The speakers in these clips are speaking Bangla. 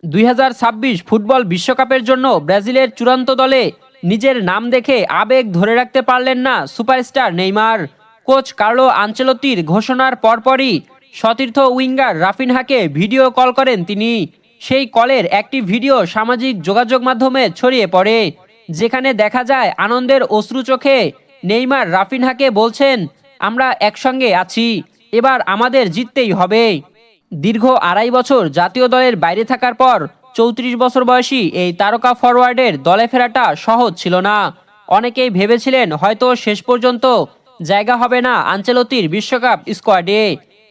2026 ফুটবল বিশ্বকাপের জন্য ব্রাজিলের চূড়ান্ত দলে নিজের নাম দেখে আবেগ ধরে রাখতে পারলেন না সুপারস্টার নেইমার। কোচ কার্লো আনচেলত্তির ঘোষণার পরপরই সতীর্থ উইঙ্গার রাফিনহাকে ভিডিও কল করেন তিনি। সেই কলের একটি ভিডিও সামাজিক যোগাযোগ মাধ্যমে ছড়িয়ে পড়ে, যেখানে দেখা যায় আনন্দের অশ্রু চোখে নেইমার রাফিনহাকে বলছেন, আমরা একসঙ্গে আছি, এবার আমাদের জিততেই হবে। দীর্ঘ 2.5 বছর জাতীয় দলের বাইরে থাকার পর 34 বছর বয়সী এই তারকা ফরওয়ার্ডের দলে ফেরাটা সহজ ছিল না। অনেকেই ভেবেছিলেন হয়তো শেষ পর্যন্ত জায়গা হবে না আনচেলত্তির বিশ্বকাপ স্কোয়াডে,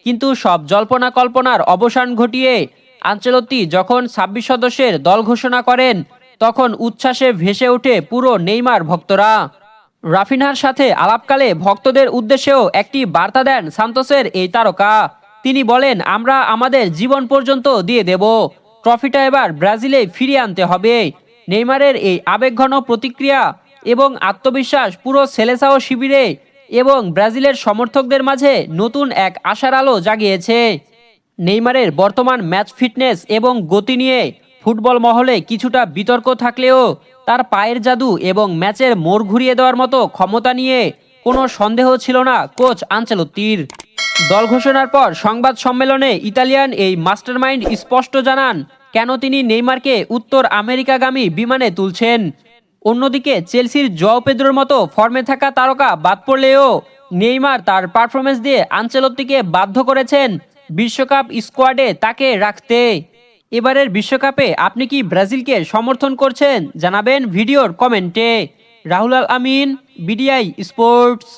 কিন্তু সব জল্পনা কল্পনার অবসান ঘটিয়ে আনচেলত্তি যখন 26 সদস্যের দল ঘোষণা করেন, তখন উচ্ছ্বাসে ভেসে ওঠে পুরো নেইমার ভক্তরা। রাফিনহার সাথে আলাপকালে ভক্তদের উদ্দেশ্যেও একটি বার্তা দেন সান্তোসের এই তারকা। তিনি বলেন, আমরা আমাদের জীবন পর্যন্ত দিয়ে দেব, ট্রফিটা এবার ব্রাজিলে ফিরিয়ে আনতে হবে। নেইমারের এই আবেগঘন প্রতিক্রিয়া এবং আত্মবিশ্বাস পুরো সেলেসাও শিবিরে এবং ব্রাজিলের সমর্থকদের মাঝে নতুন এক আশার আলো জাগিয়েছে। নেইমারের বর্তমান ম্যাচ ফিটনেস এবং গতি নিয়ে ফুটবল মহলে কিছুটা বিতর্ক থাকলেও তার পায়ের জাদু এবং ম্যাচের মোড় ঘুরিয়ে দেওয়ার মতো ক্ষমতা নিয়ে কোনো সন্দেহ ছিল না কোচ আনচেলত্তির। দল ঘোষণার পর সংবাদ সম্মেলনে ইতালিয়ান এই মাস্টারমাইন্ড স্পষ্ট জানান কেন তিনি নেইমারকে উত্তর আমেরিকাগামী বিমানে তুলছেন। অন্যদিকে চেলসির জোয়াও পেদ্রোর মতো ফর্মে থাকা তারকা বাদ পড়লেও নেইমার তার পারফরমেন্স দিয়ে আনচেলত্তিকে বাধ্য করেছেন বিশ্বকাপ স্কোয়াডে তাকে রাখতে। এবারের বিশ্বকাপে আপনি কি ব্রাজিলকে সমর্থন করছেন? জানাবেন ভিডিওর কমেন্টে। রাহুল আল আমিন, বিডিআই স্পোর্টস।